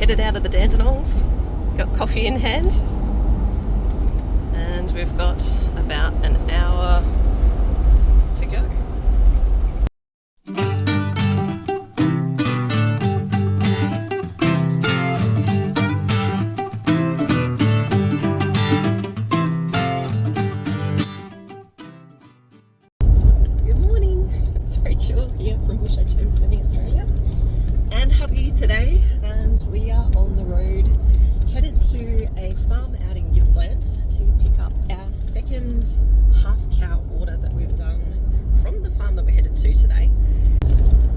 headed out of the Dandenongs, got coffee in hand, and we've got about an hour to go. Good morning, it's Rachel here from Homesteading, Australia, and hubby today, and we are on the road headed to a farm out in Gippsland to pick up our second half cow order that we've done from the farm that we're headed to today.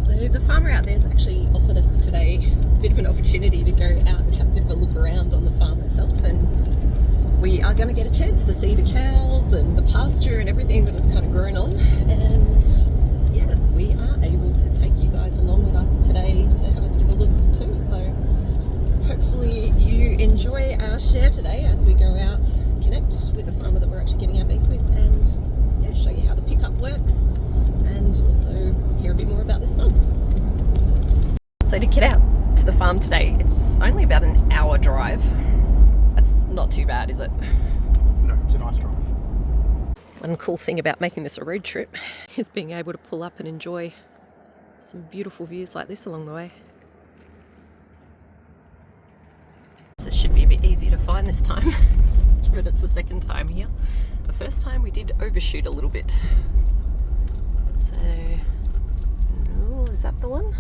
So the farmer out there's actually offered us today a bit of an opportunity to go out and have a bit of a look around on the farm itself, and we are going to get a chance to see the cows and the pasture and everything that has kind of grown on, and yeah, we are able to take you guys along with us today to have a bit of a look too. So hopefully you enjoy our share today as we go out, connect with the farmer that we're actually getting our beef with, and yeah, show you how the pickup works and also hear a bit more about this farm. So to get out to the farm today, it's only about an hour drive. That's not too bad, is it? No, it's a nice drive. One cool thing about making this a road trip is being able to pull up and enjoy some beautiful views like this along the way. This should be a bit easier to find this time, given it's the second time here. The first time we did overshoot a little bit. So, oh, is that the one?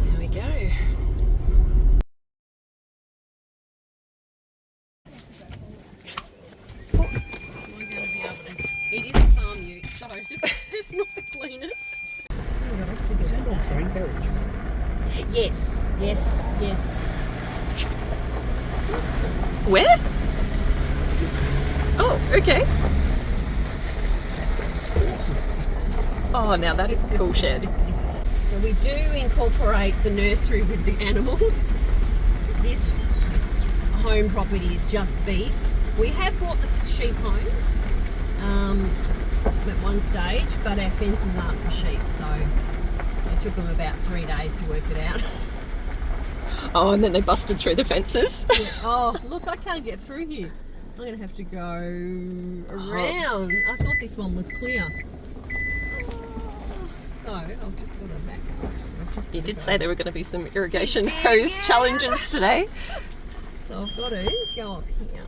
There we go. It is a farm ute, so it's not the cleanest. Is that on train carriage? Yes. Where? Oh, okay. Awesome. Oh, now that is a cool shed. So we do incorporate the nursery with the animals. This home property is just beef. We have brought the sheep home at one stage, but our fences aren't for sheep, so it took them about 3 days to work it out. Oh, and then they busted through the fences. Yeah. Oh, look, I can't get through here. I'm going to have to go around. I thought this one was clear. So I've just got to back up. You did say there were going to be some irrigation hose challenges today. So I've got to go up here.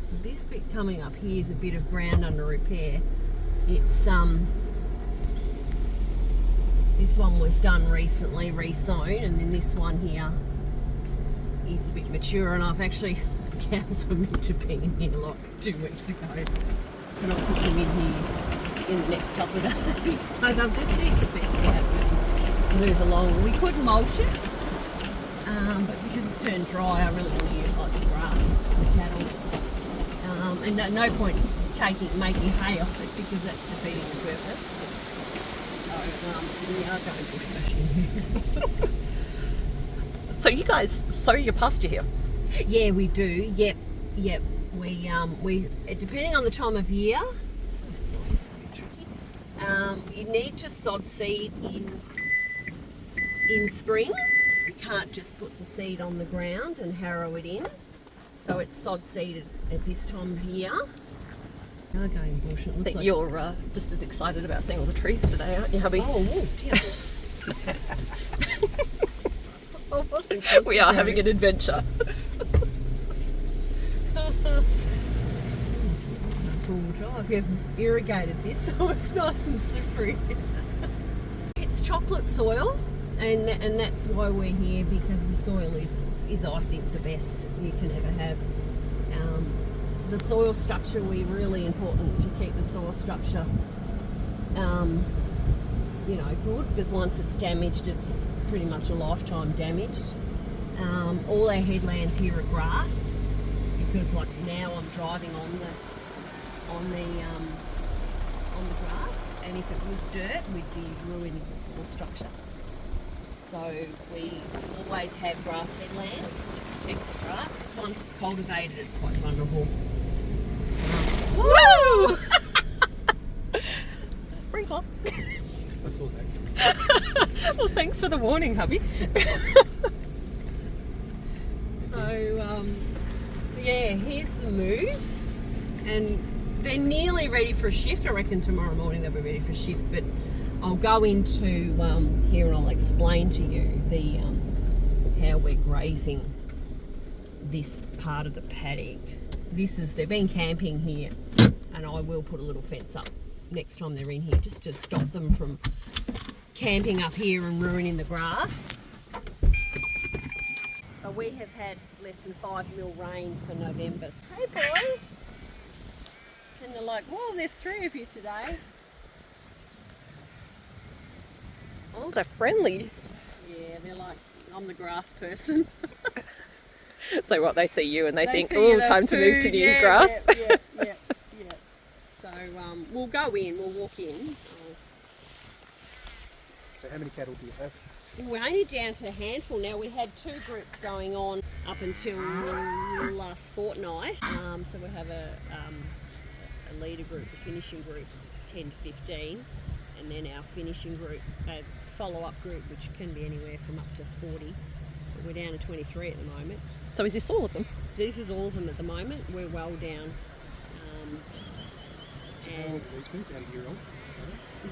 So this bit coming up here is a bit of ground under repair. It's this one was done recently, re-sown, and then this one here is a bit mature, and I've actually, cows were meant to be in here like 2 weeks ago, and I'll put them in here in the next couple of days. So they'll just need the best out and move along. We could mulch it, but because it's turned dry, I really want to utilise the grass for the cattle. And at no point making hay off it, because that's defeating the purpose. So we are going bush bashing. So you guys sow your pasture here? Yeah, we do. Yep. We depending on the time of year, this is a bit tricky. You need to sod seed in spring. You can't just put the seed on the ground and harrow it in. So it's sod seeded at this time of year. We are going bush. It looks like you're just as excited about seeing all the trees today, aren't you, hubby? Oh, yeah. We are having an adventure. Cool drive. We have irrigated this, so it's nice and slippery. It's chocolate soil, and that's why we're here, because the soil is I think the best you can ever have. The soil structure, we're really important to keep the soil structure good, because once it's damaged, it's pretty much a lifetime damaged. All our headlands here are grass, because like now I'm driving on the grass, and if it was dirt, we'd be ruining the soil structure. So So we always have grass headlands to protect the grass, because once it's cultivated, it's quite vulnerable. Woo! Sprinkler. I saw that. Well, thanks for the warning, hubby. So, yeah, here's the moose, and they're nearly ready for a shift. I reckon tomorrow morning they'll be ready for a shift, but I'll go into here and I'll explain to you the how we're grazing this part of the paddock. They've been camping here, and I will put a little fence up next time they're in here, just to stop them from camping up here and ruining the grass. But we have had less than 5 mil rain for November. Hey boys! And they're like, whoa, there's 3 of you today. Oh, they're friendly. Yeah, they're like, I'm the grass person. So what, they see you and they think, see oh, time to move to the grass? Yeah. So we'll go in, we'll walk in. So how many cattle do you have? We're only down to a handful now. We had 2 groups going on up until last fortnight. So we have a leader group, the finishing group of 10 to 15, and then our finishing group, a follow-up group, which can be anywhere from up to 40. But we're down to 23 at the moment. So is this all of them? So this is all of them at the moment. We're well down. How old are these milk? About a year old?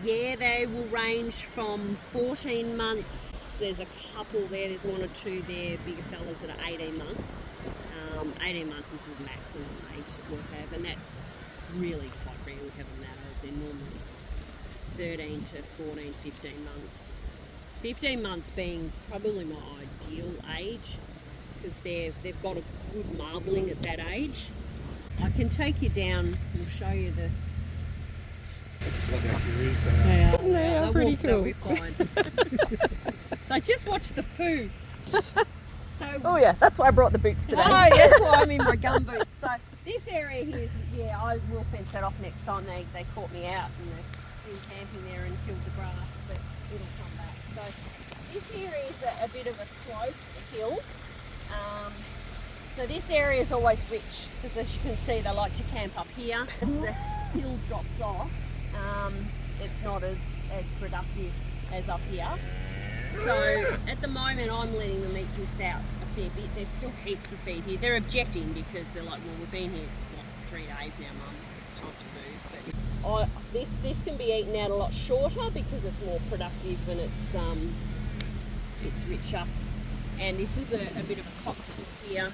Yeah, they will range from 14 months. There's a couple there. There's 1 or 2 there, bigger fellas that are 18 months. 18 months is the maximum age that we'll have, and that's really quite rare we have them that old. They're normally 13 to 14, 15 months. 15 months being probably my ideal age, because they've got a good marbling at that age. I can take you down. We'll show you the. I just love how curious They are pretty cool. They'll be fine. So just watch the poo. So, Oh yeah, that's why I brought the boots today. oh, that's why I'm in my gum boots. So this area here, I will fence that off next time they caught me out and they've been camping there and killed the grass, but it'll come back. So this area is a bit of a slope, a hill. So this area is always rich, because as you can see, they like to camp up here. As the hill drops off, it's not as productive as up here. So at the moment, I'm letting them eat this out a fair bit. There's still heaps of feed here. They're objecting because they're like, well, we've been here for 3 days now, Mum. It's time to move. But this can be eaten out a lot shorter because it's more productive and it's richer. And this is a bit of a cocksfoot here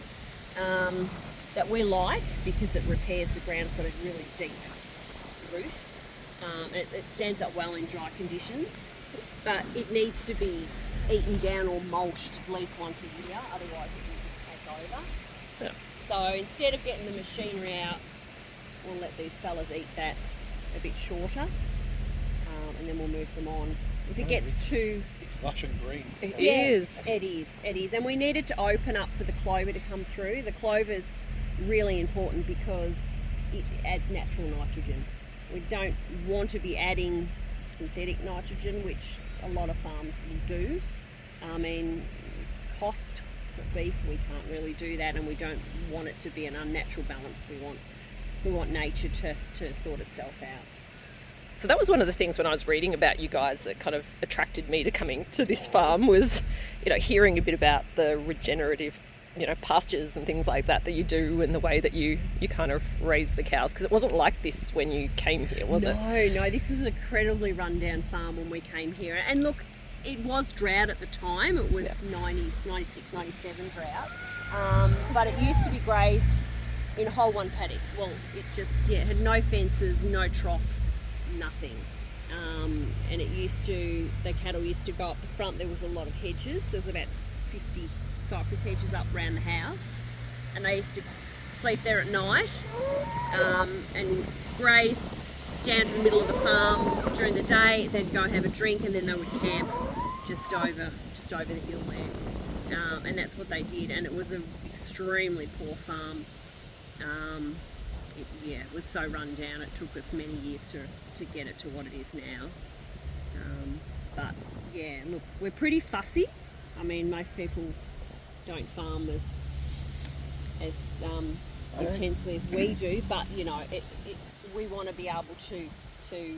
that we like because it repairs the ground. It's got a really deep root. It stands up well in dry conditions, but it needs to be eaten down or mulched at least once a year, otherwise it will just take over. Yeah. So instead of getting the machinery out, we'll let these fellas eat that a bit shorter, and then we'll move them on. If it gets too... It's lush and green. It is. It is. And we needed to open up for the clover to come through. The clover's really important because it adds natural nitrogen. We don't want to be adding synthetic nitrogen, which a lot of farms will do. I mean, cost for beef, we can't really do that, and we don't want it to be an unnatural balance. We want nature to sort itself out. So that was one of the things when I was reading about you guys that kind of attracted me to coming to this farm was, hearing a bit about the regenerative, pastures and things like that you do, and the way that you kind of raise the cows, because it wasn't like this when you came here, was it? No, this was an incredibly run-down farm when we came here. And look, it was drought at the time. It was 96, 97 drought. But it used to be grazed in a whole one paddock. Well, it just had no fences, no troughs, nothing. And the cattle used to go up the front. There was a lot of hedges. There was about 50 cypress hedges up around the house, and they used to sleep there at night and graze down to the middle of the farm during the day. They'd go and have a drink, and then they would camp just over the hill there, and that's what they did. And it was an extremely poor farm. It was so run down. It took us many years to get it to what it is now, but Yeah, look, we're pretty fussy. I mean, most people don't farm as intensely as we do, but you know, we want to be able to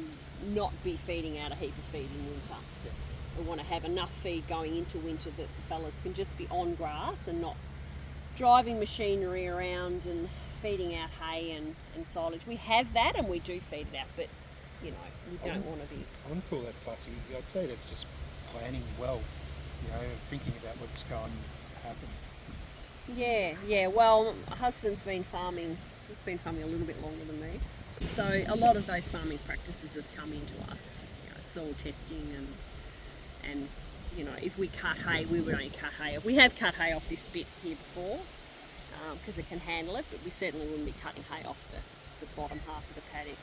not be feeding out a heap of feed in winter. Yeah. We want to have enough feed going into winter that the fellas can just be on grass and not driving machinery around and feeding out hay and silage. We have that and we do feed it out, but you know, we don't want to be. I wouldn't call that fussy. I'd say that's just planning well, you know, thinking about what's going to happen. Yeah. Well, my husband's been farming. He's been farming a little bit longer than me. So a lot of those farming practices have come into us. You know, soil testing and you know, if we cut hay, we would only cut hay. We have cut hay off this bit here before because it can handle it, but we certainly wouldn't be cutting hay off the bottom half of the paddock.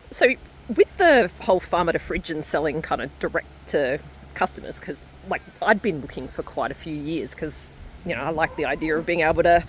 So with the whole farmer to fridge and selling kind of direct to customers, because like I'd been looking for quite a few years because, you know, I like the idea of being able to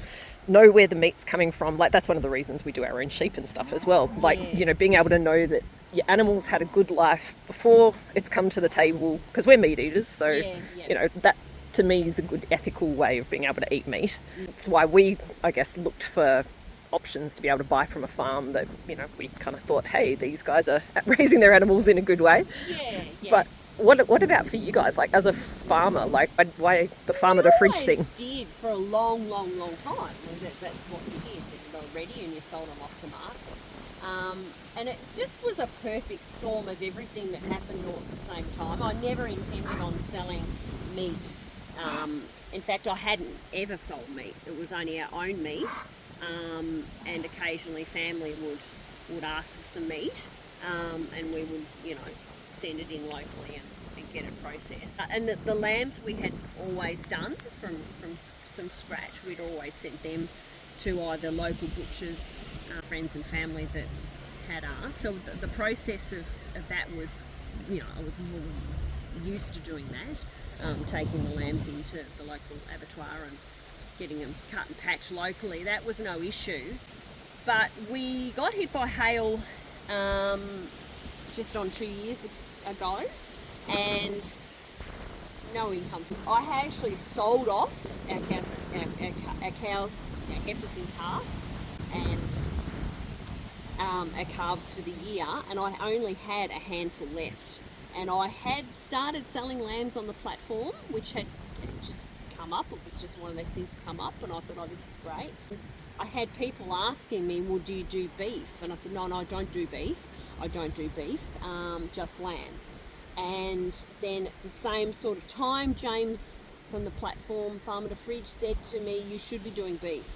know where the meat's coming from. Like that's one of the reasons we do our own sheep and stuff as well. Like, you know, being able to know that your animals had a good life before it's come to the table, because we're meat eaters. So, you know, that to me is a good ethical way of being able to eat meat. That's why we, I guess, looked for options to be able to buy from a farm that, you know, we kind of thought, hey, these guys are raising their animals in a good way. But what about for you guys, like as a farmer, like why the farmer to fridge thing? Did for a long time. That's what we did. They were ready and you sold them off to market. And it just was a perfect storm of everything that happened all at the same time. I never intended on selling meat. In fact, I hadn't ever sold meat. It was only our own meat. And occasionally family would ask for some meat, and we would, you know, send it in locally and get it processed. And the lambs we had always done from some scratch. We'd always sent them to either local butchers, friends and family that had asked. So the process of that was, you know, I was more used to doing that, taking the lambs into the local abattoir and getting them cut and packed locally. That was no issue. But we got hit by hail just on 2 years ago, and no income. I had actually sold off our heifers and calf and our calves for the year, and I only had a handful left. And I had started selling lambs on the platform, which had just come up. It was just one of those things to come up, and I thought, oh, this is great. I had people asking me, well, do you do beef? And I said, no, I don't do beef. I don't do beef, just lamb. And then at the same sort of time, James from the platform, Farmer to Fridge, said to me, you should be doing beef.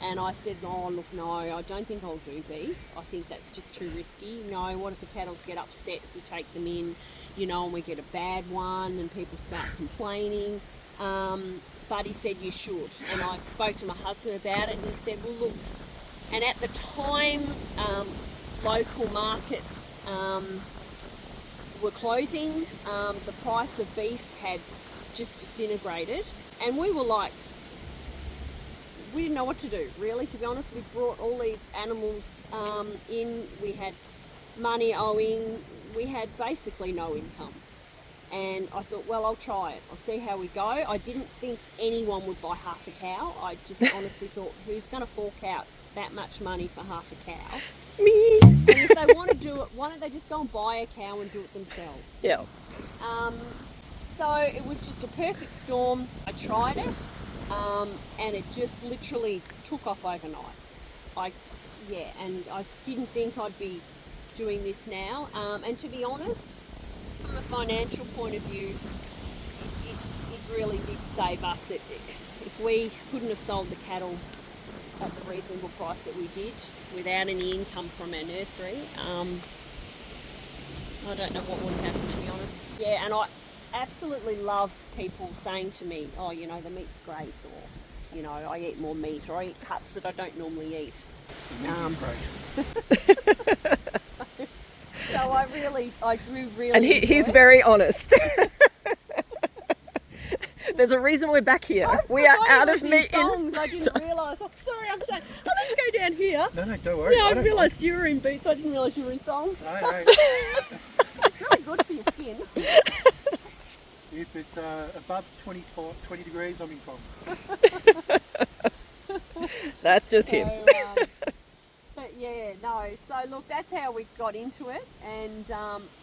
And I said, oh, look, no, I don't think I'll do beef. I think that's just too risky. No, what if the cattle get upset if we take them in, you know, and we get a bad one and people start complaining? But he said, you should. And I spoke to my husband about it, and he said, well, look, and at the time, local markets were closing. The price of beef had just disintegrated, and we were like, we didn't know what to do, really, to be honest. We brought all these animals in. We had money owing. We had basically no income. And I thought, well, I'll try it. I'll see how we go. I didn't think anyone would buy half a cow. I just honestly thought, who's going to fork out that much money for half a cow? Me. And if they want to do it, why don't they just go and buy a cow and do it themselves? Yeah. So it was just a perfect storm. I tried it, and it just literally took off overnight. And I didn't think I'd be doing this now. And to be honest, from a financial point of view, it really did save us. If we couldn't have sold the cattle at the reasonable price that we did, without any income from our nursery, I don't know what would have happened, to be honest. Yeah, and I absolutely love people saying to me, oh, you know, the meat's great, or, you know, I eat more meat, or I eat cuts that I don't normally eat. The meat is great. So I do really And he's very honest. There's a reason we're back here. We are out of meat. I didn't realise. I'm sorry, I'm saying, oh, let's go down here. No, don't worry. Yeah, I realised you were in boots. I didn't realise you were in thongs. No. really good for your skin. If it's above 20 degrees, I'm in problems. That's just him. But yeah, no. So look, that's how we got into it, and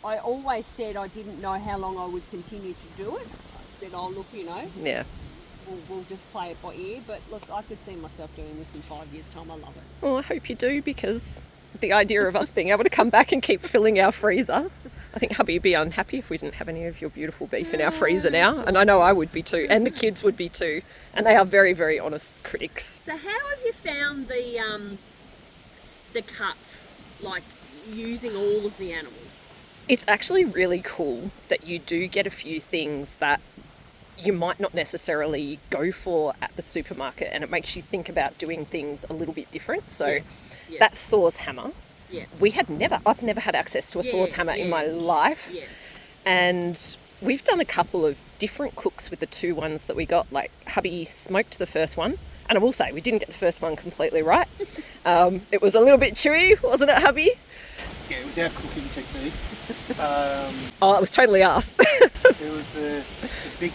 I always said I didn't know how long I would continue to do it. I said, "Oh, look, you know, Yeah. we'll just play it by ear." But look, I could see myself doing this in 5 years' time. I love it. Well, I hope you do, because the idea of us being able to come back and keep filling our freezer, I think hubby would be unhappy if we didn't have any of your beautiful beef in our freezer now, and I know I would be too, and the kids would be too, and they are very, very honest critics. So, how have you found the cuts, like using all of the animal? It's actually really cool that you do get a few things that you might not necessarily go for at the supermarket, and it makes you think about doing things a little bit different. So Yeah. that Thor's hammer, Yeah. I've never had access to a Thor's hammer in my life. Yeah. And we've done a couple of different cooks with the two ones that we got. Like, hubby smoked the first one, and I will say we didn't get the first one completely right. It was a little bit chewy, wasn't it, hubby? Yeah, it was our cooking technique. Oh, it was totally us. It was the big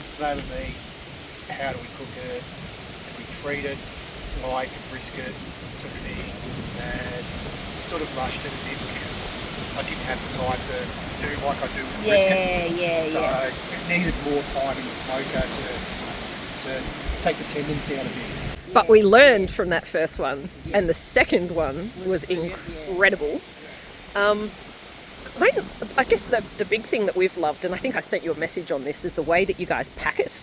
snow of meat. How do we cook it? Do we treat it like a brisket sort of thing? And sort of rushed it a bit because I didn't have the time to do like I do with brisket. So it needed more time in the smoker to take the tendons down a bit. But we learned from that first one, and the second one was incredible. I guess the big thing that we've loved, and I think I sent you a message on this, is the way that you guys pack it.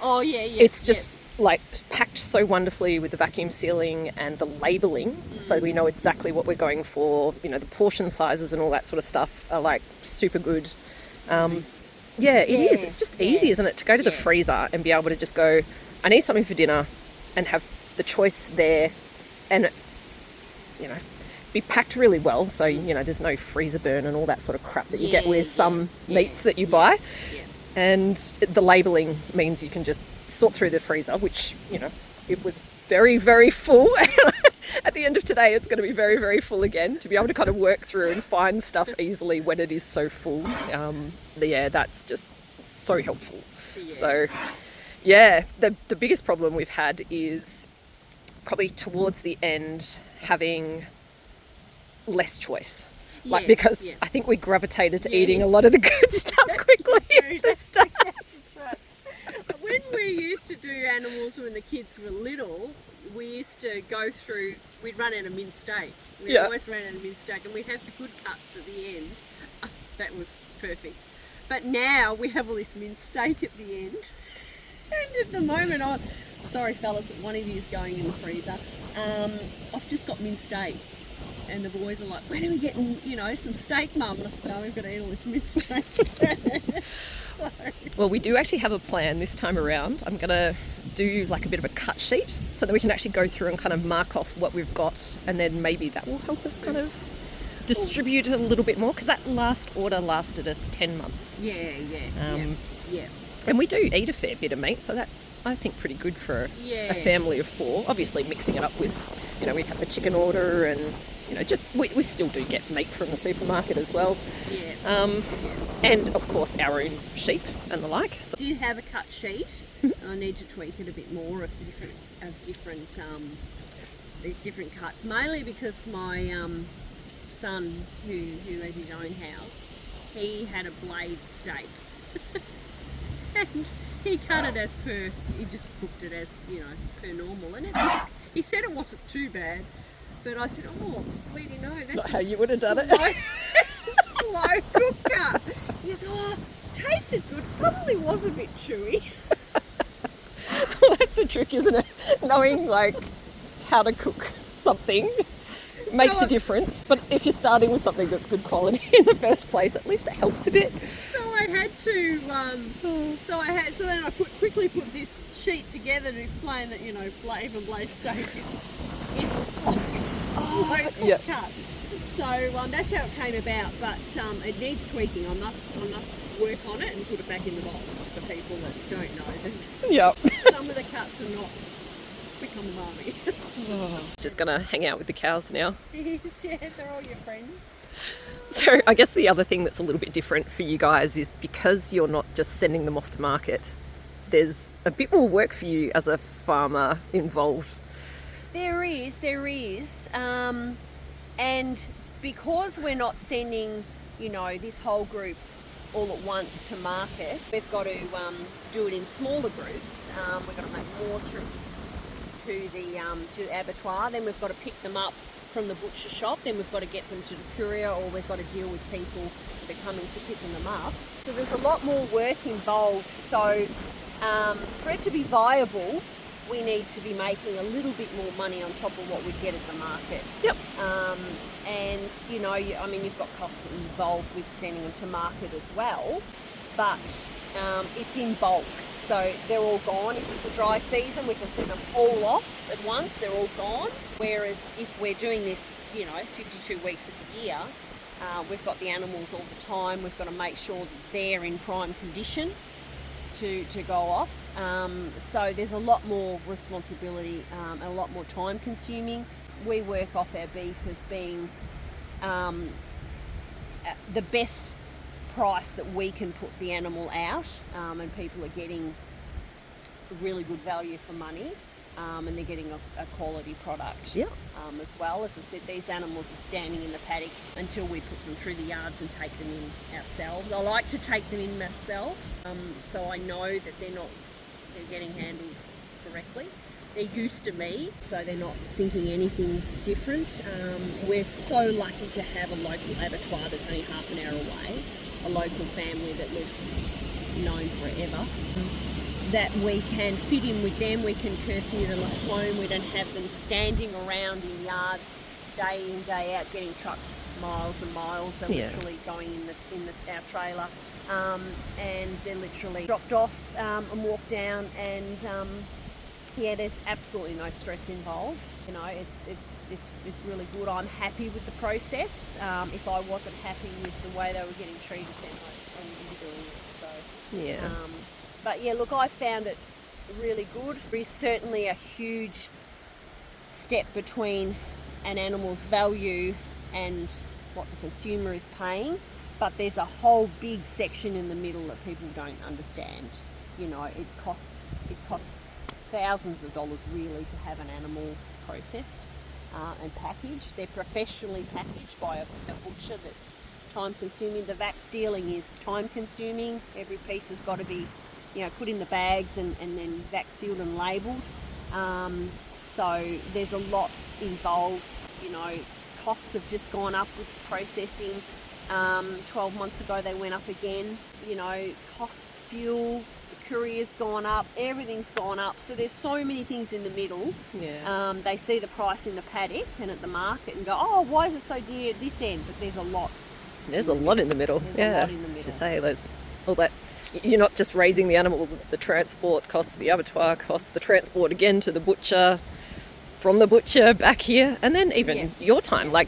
Oh yeah. It's just like packed so wonderfully with the vacuum sealing and the labelling, so we know exactly what we're going for. You know, the portion sizes and all that sort of stuff are like super good. Yeah, it is. It's just easy, isn't it, to go to the freezer and be able to just go, I need something for dinner, and have the choice there, and, you know, be packed really well, so, you know, there's no freezer burn and all that sort of crap that you get with some meats that you buy. And the labelling means you can just sort through the freezer, which, you know, it was very, very full. At the end of today, it's going to be very, very full again, to be able to kind of work through and find stuff easily when it is so full. That's just so helpful. So, yeah, the biggest problem we've had is probably towards the end having less choice. Because I think we gravitated to eating a lot of the good stuff quickly at the start. When we used to do animals when the kids were little, we used to go through, we'd run out of minced steak. We always ran out of minced steak, and we'd have the good cuts at the end. That was perfect. But now we have all this minced steak at the end. And at the moment, sorry fellas, one of you is going in the freezer. I've just got minced steak. And the boys are like, when are we getting, you know, some steak, Mum? And I said, no, we've got to eat all this minced steak. So. Well, we do actually have a plan this time around. I'm going to do like a bit of a cut sheet so that we can actually go through and kind of mark off what we've got, and then maybe that will help us kind of distribute it a little bit more, because that last order lasted us 10 months. Yeah. And we do eat a fair bit of meat, so that's, I think, pretty good for a family of 4. Obviously mixing it up with, you know, we have the chicken order, and, you know, just we still do get meat from the supermarket as well. And of course our own sheep and the like. So. I did have a cut sheet. I need to tweak it a bit more of different cuts, mainly because my son, who has his own house, he had a blade steak. And he cut it as per, he just cooked it as, you know, per normal. And he said it wasn't too bad, but I said, oh, sweetie, no, that's not how you would have done it. It's a slow cook cut. He goes, oh, tasted good, probably was a bit chewy. Well, that's the trick, isn't it? Knowing, like, how to cook something makes a difference. But if you're starting with something that's good quality in the first place, at least it helps a bit. So I had to, so then I quickly put this sheet together to explain that, you know, even blade steak is a slow cut. So that's how it came about, but it needs tweaking. I must work on it and put it back in the box for people that don't know. Some of the cuts are not quick on the marmy. Just gonna hang out with the cows now. Yeah, they're all your friends. So I guess the other thing that's a little bit different for you guys is because you're not just sending them off to market, there's a bit more work for you as a farmer involved. There is. And because we're not sending, this whole group all at once to market, we've got to do it in smaller groups. We've got to make more trips to the abattoir. Then we've got to pick them up from the butcher shop. Then we've got to get them to the courier, or we've got to deal with people that are coming to picking them up. So there's a lot more work involved. So for it to be viable, we need to be making a little bit more money on top of what we get at the market. Yep. And you've got costs involved with sending them to market as well, but it's in bulk. So they're all gone. If it's a dry season, we can send them all off at once. They're all gone. Whereas if we're doing this, 52 weeks of the year, we've got the animals all the time. We've got to make sure that they're in prime condition to go off. So there's a lot more responsibility and a lot more time consuming. We work off our beef as being the best price that we can put the animal out, and people are getting really good value for money, and they're getting a quality product. Yep. As well. As I said, these animals are standing in the paddock until we put them through the yards and take them in ourselves. I like to take them in myself, so I know that they're getting handled correctly. They're used to me, so they're not thinking anything's different. We're so lucky to have a local abattoir that's only half an hour away, a local family that we've known forever, that we can fit in with them. We can curfew them at home. We don't have them standing around in yards day in, day out, getting trucks miles and miles. They're literally going in our trailer, and they're literally dropped off and walked down, and there's absolutely no stress involved. It's really good. I'm happy with the process. If I wasn't happy with the way they were getting treated, then I wouldn't be doing it. So Yeah. But yeah, look, I found it really good. There is certainly a huge step between an animal's value and what the consumer is paying, but there's a whole big section in the middle that people don't understand. It costs thousands of dollars really to have an animal processed and packaged. They're professionally packaged by a butcher that's time consuming. The vac sealing is time consuming. Every piece has got to be put in the bags and then vac sealed and labelled. So there's a lot involved. Costs have just gone up with processing. 12 months ago they went up again. Costs, fuel, the courier's gone up, everything's gone up. So there's so many things in the middle. Yeah. They see the price in the paddock and at the market and go, oh, why is it so dear at this end? But there's a lot. There's a lot in the middle. There's a lot in the middle. To say there's all that. You're not just raising the animal, the transport costs, the abattoir costs, the transport again to the butcher, from the butcher back here, and then even your time. Like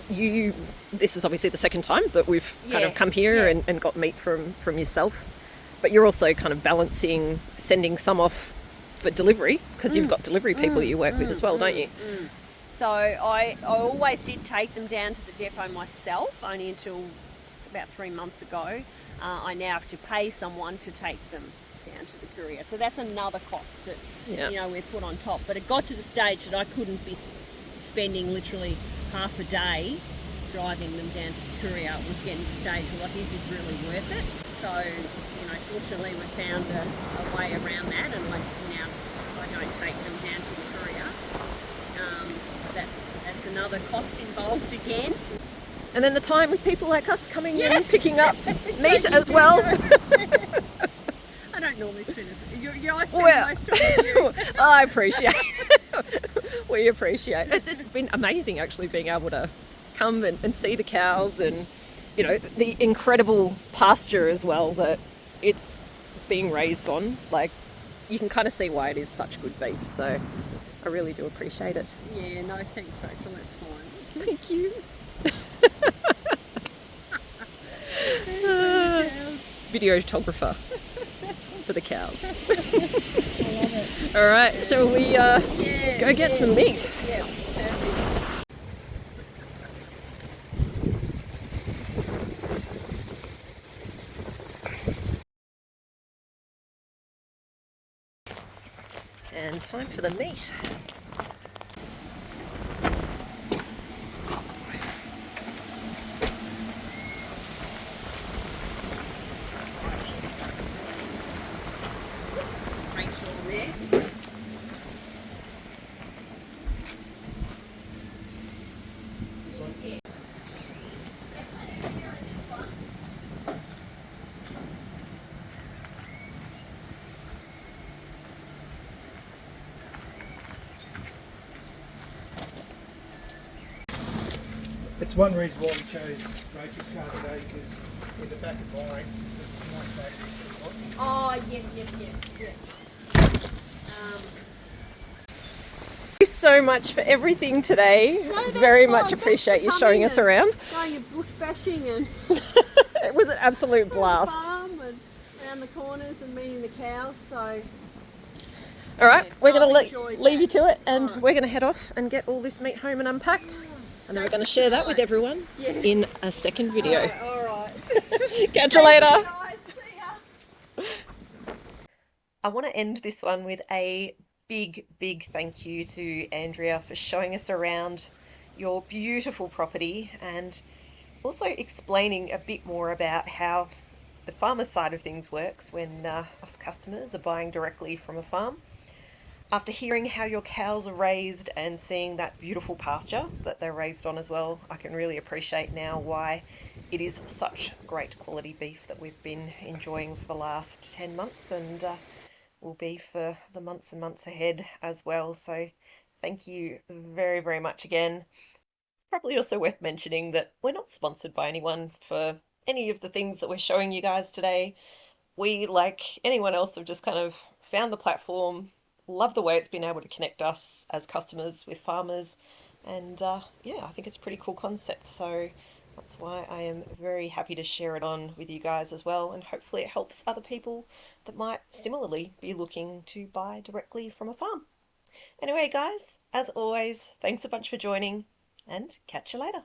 this is obviously the second time that we've kind of come here and got meat from yourself, but you're also kind of balancing sending some off for delivery, because you've got delivery people you work with as well, don't you? So I always did take them down to the depot myself, only until about 3 months ago. I now have to pay someone to take them down to the courier. So that's another cost that we put on top. But it got to the stage that I couldn't be spending literally half a day driving them down to the courier. It was getting to the stage where is this really worth it? So, fortunately we found a way around that, and I don't take them down to the courier. That's another cost involved again. And then the time with people like us coming in and picking up meat as well. I don't normally spend I spend most of it. I appreciate it. We appreciate it. It's been amazing actually being able to come and see the cows, and the incredible pasture as well that it's being raised on. Like, you can kind of see why it is such good beef. So I really do appreciate it. Yeah, no thanks Rachel, that's fine. Thank you. Videographer for the cows. I love it. All right, shall we go get some meat? Yeah, perfect. And time for the meat. Rachel there. It's one reason why we chose Rachel's car today, because in the back of mine, my face is pretty hot. Oh, yeah. Thank you so much for everything today. No, that's Very fine. much Thanks appreciate for you showing coming us and around. Going your bush bashing and It was an absolute around the blast. farm and around the corners and meeting the cows. So All right, Yeah, we're going I've to enjoyed leave you that. to it, and All right. we're going to head off and get all this meat home and unpacked. And then we're going to share that with everyone Yeah. in a second video. All right. Catch you later. Guys, see ya. I want to end this one with a big thank you to Andrea for showing us around your beautiful property and also explaining a bit more about how the farmer side of things works when us customers are buying directly from a farm. After hearing how your cows are raised and seeing that beautiful pasture that they're raised on as well, I can really appreciate now why it is such great quality beef that we've been enjoying for the last 10 months and will be for the months and months ahead as well. So thank you very much again. It's probably also worth mentioning that we're not sponsored by anyone for any of the things that we're showing you guys today. We, like anyone else, have just kind of found the platform, love the way it's been able to connect us as customers with farmers, and yeah, I think it's a pretty cool concept. So that's why I am very happy to share it on with you guys as well, and hopefully it helps other people that might similarly be looking to buy directly from a farm. Anyway, guys, as always, thanks a bunch for joining, and catch you later.